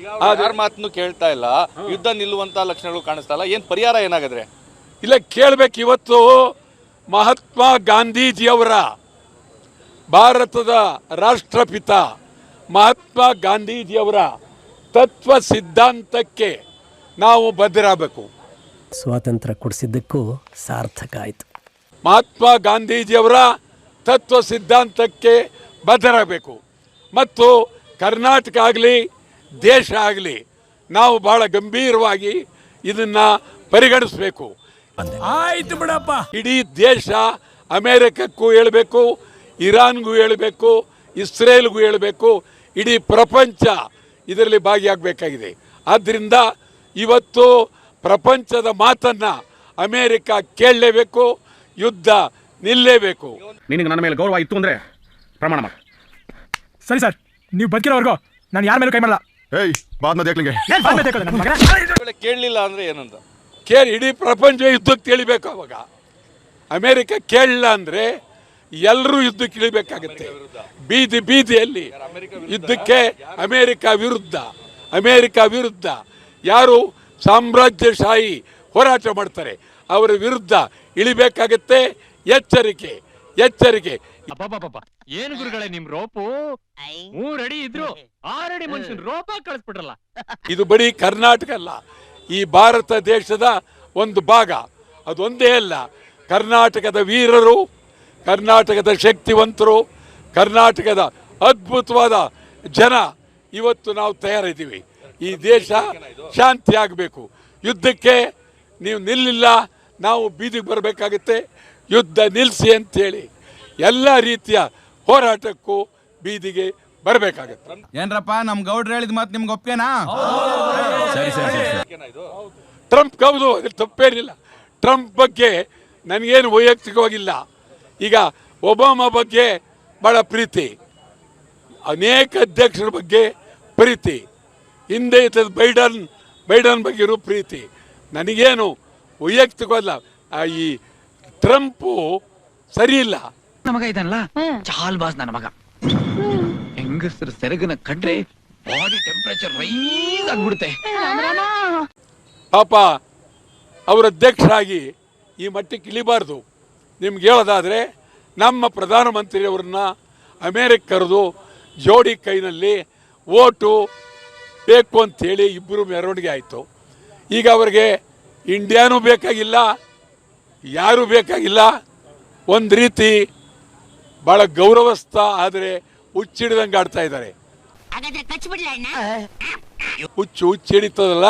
ಯಾರ ಮಾತನ್ನು ಕೇಳ್ತಾ ಇಲ್ಲ, ಯುದ್ಧ ನಿಲ್ಲುವಂತ ಲಕ್ಷಣಗಳು ಕಾಣಿಸ್ತಾ ಇಲ್ಲ. ಏನ್ ಪರಿಹಾರ ಏನಾಗದ್ರೆ? ಇಲ್ಲ ಕೇಳಬೇಕು. ಇವತ್ತು ಮಹಾತ್ಮ ಗಾಂಧೀಜಿಯವರ ಭಾರತದ ರಾಷ್ಟ್ರಪಿತ ಮಹಾತ್ಮ ಗಾಂಧೀಜಿಯವರ ತತ್ವ ಸಿದ್ಧಾಂತಕ್ಕೆ ನಾವು ಬದ್ಧರಾಗಬೇಕು. ಸ್ವಾತಂತ್ರ್ಯ ಕೊಡಿಸಿದ್ದಕ್ಕೂ ಸಾರ್ಥಕ ಆಯಿತು. ಮಹಾತ್ಮ ಗಾಂಧೀಜಿಯವರ ತತ್ವ ಸಿದ್ಧಾಂತಕ್ಕೆ ಬದ್ಧರಾಗಬೇಕು ಮತ್ತು ಕರ್ನಾಟಕ ಆಗಲಿ ದೇಶ ಆಗಲಿ ನಾವು ಬಹಳ ಗಂಭೀರವಾಗಿ ಇದನ್ನು ಪರಿಗಣಿಸಬೇಕು. ಆಯ್ತು ಬಿಡಪ್ಪ. ಇಡೀ ದೇಶ ಅಮೇರಿಕಕ್ಕೂ ಹೇಳಬೇಕು, ಇರಾನ್ಗೂ ಹೇಳಬೇಕು, ಇಸ್ರೇಲ್ಗೂ ಹೇಳಬೇಕು, ಇಡೀ ಪ್ರಪಂಚ ಇದರಲ್ಲಿ ಭಾಗಿಯಾಗಬೇಕಾಗಿದೆ. ಆದ್ದರಿಂದ ಇವತ್ತು ಪ್ರಪಂಚದ ಮಾತನ್ನು ಅಮೇರಿಕ ಕೇಳಲೇಬೇಕು, ಯುದ್ಧ ನಿಲ್ಲೇಬೇಕು. ನಿನಗೆ ನನ್ನ ಮೇಲೆ ಗೌರವ ಇತ್ತು ಅಂದರೆ ಪ್ರಮಾಣ ಮಾಡಿ. ಸರಿ ಸರ್, ನೀವು ಬದುಕಿರೋವರೆಗೂ ನಾನು ಯಾರ ಮೇಲೂ ಕೈ ಮಾಡಲ್ಲ. ಕೇಳಲಿಲ್ಲ ಅಂದ್ರೆ ಏನಂತ ಕೇಳಿ ಇಡೀ ಪ್ರಪಂಚ ಯುದ್ಧಕ್ಕೆ ತಿಳಿಬೇಕು. ಅವಾಗ ಅಮೇರಿಕ ಕೇಳಲಿಲ್ಲ ಅಂದರೆ ಎಲ್ಲರೂ ಯುದ್ಧಕ್ಕೆ ಇಳಿಬೇಕಾಗುತ್ತೆ. ಬೀದಿ ಬೀದಿಯಲ್ಲಿ ಯುದ್ಧಕ್ಕೆ ಅಮೇರಿಕ ವಿರುದ್ಧ ಯಾರು ಸಾಮ್ರಾಜ್ಯಶಾಹಿ ಹೋರಾಟ ಮಾಡ್ತಾರೆ ಅವರ ವಿರುದ್ಧ ಇಳಿಬೇಕಾಗತ್ತೆ. ಎಚ್ಚರಿಕೆ. ಏನು ಗುರುಗಳೇ ನಿಮ್ ರೋಪು 3 ಅಡಿ ಇದ್ರು 6 ಅಡಿ ಮನುಷ್ಯನ್ ರೋಪ ಕಳಿಸ್ಬಿಟ್ರಲ್ಲ. ಇದು ಬರೀ ಕರ್ನಾಟಕ ಅಲ್ಲ, ಈ ಭಾರತ ದೇಶದ ಒಂದು ಭಾಗ. ಅದೊಂದೇ ಅಲ್ಲ, ಕರ್ನಾಟಕದ ವೀರರು, ಕರ್ನಾಟಕದ ಶಕ್ತಿವಂತರು, ಕರ್ನಾಟಕದ ಅದ್ಭುತವಾದ ಜನ ಇವತ್ತು ನಾವು ತಯಾರಿದ್ದೀವಿ. ಈ ದೇಶ ಶಾಂತಿ ಆಗಬೇಕು. ಯುದ್ಧಕ್ಕೆ ನೀವು ನಿಲ್ಲಿಲ್ಲ, ನಾವು ಬೀದಿಗೆ ಬರಬೇಕಾಗುತ್ತೆ. ಯುದ್ಧ ನಿಲ್ಲಿಸಿ ಅಂತೇಳಿ ಎಲ್ಲ ರೀತಿಯ ಹೋರಾಟಕ್ಕೂ ಬೀದಿಗೆ ಬರಬೇಕಾಗತ್ತೆ. ಏನ್ರಪ್ಪ ನಮ್ ಗೌಡ್ರು ಹೇಳಿದ ಮಾತು ನಿಮ್ಗೆ ಒಪ್ಪಿಗೆನಾ? ಟ್ರಂಪ್ ಹೌದು, ಅದ್ರ ತಪ್ಪೇನಿಲ್ಲ. ಟ್ರಂಪ್ ಬಗ್ಗೆ ನನಗೇನು ವೈಯಕ್ತಿಕವಾಗಿಲ್ಲ. ಈಗ ಒಬಾಮಾ ಬಗ್ಗೆ ಭಾಳ ಪ್ರೀತಿ, ಅನೇಕ ಅಧ್ಯಕ್ಷರ ಬಗ್ಗೆ ಪ್ರೀತಿ, ಹಿಂದೆ ಇದ್ದದ್ದು ಬೈಡನ್ ಬಗ್ಗೆನೂ ಪ್ರೀತಿ. ನನಗೇನು ವೈಯಕ್ತಿಕವಲ್ಲ. ಈ ಟ್ರಂಪು ಸರಿ ಇಲ್ಲ. ಮಗ ಇದನ್ನಲ್ಲ ಚಾಲ್ ಬಾಸ್ ನನ್ನ ಮಗ. ಹೆಂಗಸರ ಸೆರಗನ ಕಂಡ್ರೆ ಬಾಡಿ ಟೆಂಪರೇಚರ್ ರೈಸ್ ಆಗ್ಬಿಡುತ್ತೆ. ಪಾಪ ಅವರ ಅಧ್ಯಕ್ಷರಾಗಿ ಈ ಮಟ್ಟಕ್ಕೆ ಇಳಿಬಾರ್ದು. ನಿಮ್ಗೆ ಹೇಳೋದಾದರೆ ನಮ್ಮ ಪ್ರಧಾನಮಂತ್ರಿಯವರನ್ನ ಅಮೇರಿಕ ಕರೆದು ಜೋಡಿ ಕೈನಲ್ಲಿ ಓಟು ಬೇಕು ಅಂಥೇಳಿ ಇಬ್ಬರು ಮೆರವಣಿಗೆ ಆಯಿತು. ಈಗ ಅವರಿಗೆ ಇಂಡಿಯಾನೂ ಬೇಕಾಗಿಲ್ಲ, ಯಾರೂ ಬೇಕಾಗಿಲ್ಲ. ಒಂದು ರೀತಿ ಭಾಳ ಗೌರವಸ್ಥ ಆದರೆ ಹುಚ್ಚಿಡಿದಂಗೆ ಆಡ್ತಾ ಇದ್ದಾರೆ. ಹುಚ್ಚಿಡಿತದಲ್ಲ,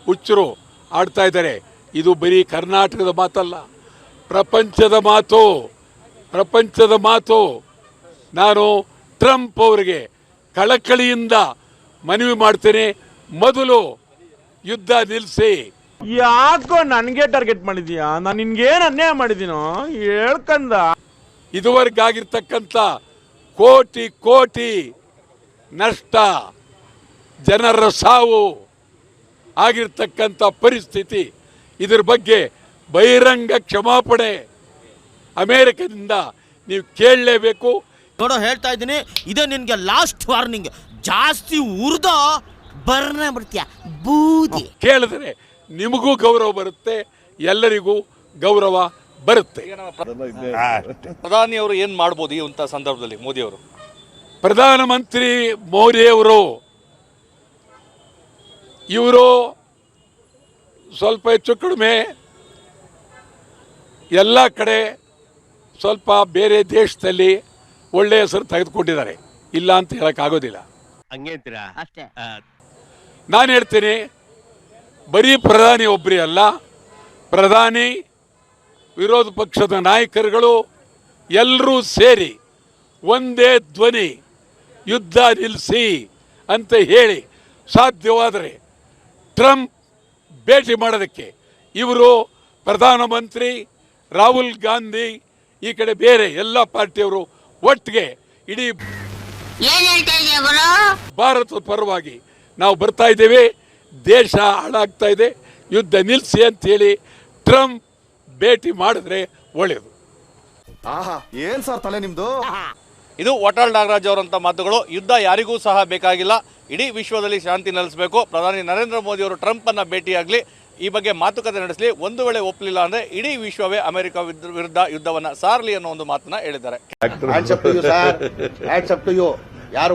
ಹುಚ್ಚರು ಆಡ್ತಾ ಇದ್ದಾರೆ. ಇದು ಬರೀ ಕರ್ನಾಟಕದ ಮಾತಲ್ಲ, ಪ್ರಪಂಚದ ಮಾತು. ನಾನು ಟ್ರಂಪ್ ಅವರಿಗೆ ಕಳಕಳಿಯಿಂದ ಮನವಿ ಮಾಡ್ತೇನೆ, ಮೊದಲು ಯುದ್ಧ ನಿಲ್ಲಿಸಿ. ಯಾಕೋ ನನಗೆ ಟಾರ್ಗೆಟ್ ಮಾಡಿದೀಯಾ? ನಾನು ನಿನ್ಗೇನು ಅನ್ಯಾಯ ಮಾಡಿದೀನೋ ಹೇಳ್ಕಂದ. ಇದುವರೆಗಾಗಿರ್ತಕ್ಕಂಥ ಕೋಟಿ ನಷ್ಟ, ಜನರ ಸಾವು ಆಗಿರ್ತಕ್ಕಂಥ ಪರಿಸ್ಥಿತಿ, ಇದ್ರ ಬಗ್ಗೆ ಬಹಿರಂಗ ಕ್ಷಮಾಪಣೆ ಅಮೇರಿಕದಿಂದ ನೀವು ಕೇಳಲೇಬೇಕು. ನೋಡೋ ಹೇಳ್ತಾ ಇದ್ದೀನಿ, ಇದೇ ನಿನ್ಗೆ ಲಾಸ್ಟ್ ವಾರ್ನಿಂಗ್. ಜಾಸ್ತಿ ಉರ್ದ ಬರ್ನೇ ಬಿಡ್ತೀಯ ಬೂದಿ. ಕೇಳಿದ್ರೆ ನಿಮಗೂ ಗೌರವ ಬರುತ್ತೆ, ಎಲ್ಲರಿಗೂ ಗೌರವ ಬರುತ್ತೆ. ಪ್ರಧಾನಿ ಅವರು ಏನ್ ಮಾಡ್ಬೋದು ಈ ಸಂದರ್ಭದಲ್ಲಿ? ಮೋದಿ ಅವರು, ಪ್ರಧಾನಮಂತ್ರಿ ಮೋದಿಯವರು ಇವರು ಸ್ವಲ್ಪ ಹೆಚ್ಚು ಕಡಿಮೆ ಎಲ್ಲ ಕಡೆ ಸ್ವಲ್ಪ ಬೇರೆ ದೇಶದಲ್ಲಿ ಒಳ್ಳೆಯ ಹೆಸರು ತೆಗೆದುಕೊಂಡಿದ್ದಾರೆ, ಇಲ್ಲ ಅಂತ ಹೇಳೋಕ್ಕಾಗೋದಿಲ್ಲ. ನಾನು ಹೇಳ್ತೀನಿ, ಬರೀ ಪ್ರಧಾನಿ ಒಬ್ಬರೇ ಅಲ್ಲ, ಪ್ರಧಾನಿ, ವಿರೋಧ ಪಕ್ಷದ ನಾಯಕರುಗಳು ಎಲ್ಲರೂ ಸೇರಿ ಒಂದೇ ಧ್ವನಿ ಯುದ್ಧ ನಿಲ್ಲಿಸಿ ಅಂತ ಹೇಳಿ ಸಾಧ್ಯವಾದರೆ ಟ್ರಂಪ್ ಭೇಟಿ ಮಾಡೋದಕ್ಕೆ ಇವರು ಪ್ರಧಾನಮಂತ್ರಿ ರಾಹುಲ್ ಗಾಂಧಿ ಈ ಕಡೆ ಬೇರೆ ಎಲ್ಲ ಪಾರ್ಟಿಯವರು ಒಟ್ಟಿಗೆ ಇಡೀ ಭಾರತದ ಪರವಾಗಿ ನಾವು ಬರ್ತಾ ಇದ್ದೇವೆ. ದೇಶ ಹಾಳಾಗ್ತಾ ಇದೆ, ಯುದ್ಧ ನಿಲ್ಲಿಸಿ ಅಂತೇಳಿ ಟ್ರಂಪ್ ಭೇಟಿ ಮಾಡಿದ್ರೆ ಒಳ್ಳೆಯದು. ಏನ್ ಸರ್ ತಲೆ ನಿಮ್ದು? ಇದು ವಾಟಾಳ್ ನಾಗರಾಜ್ ಅವರಂತ ಮಾತುಗಳು. ಯುದ್ಧ ಯಾರಿಗೂ ಸಹ ಬೇಕಾಗಿಲ್ಲ. ಇಡೀ ವಿಶ್ವದಲ್ಲಿ ಶಾಂತಿ ನೆಲೆಸಬೇಕು. ಪ್ರಧಾನಿ ನರೇಂದ್ರ ಮೋದಿ ಅವರು ಟ್ರಂಪ್ ಅನ್ನ ಭೇಟಿಯಾಗಲಿ, ಈ ಬಗ್ಗೆ ಮಾತುಕತೆ ನಡೆಸಲಿ. ಒಂದು ವೇಳೆ ಒಪ್ಪಲಿಲ್ಲ ಅಂದ್ರೆ ಇಡೀ ವಿಶ್ವವೇ ಅಮೆರಿಕ ವಿರುದ್ಧ ಯುದ್ಧವನ್ನ ಸಾರಲಿ ಅನ್ನೋ ಒಂದು ಮಾತನ್ನ ಹೇಳಿದ್ದಾರೆ. ಯಾರು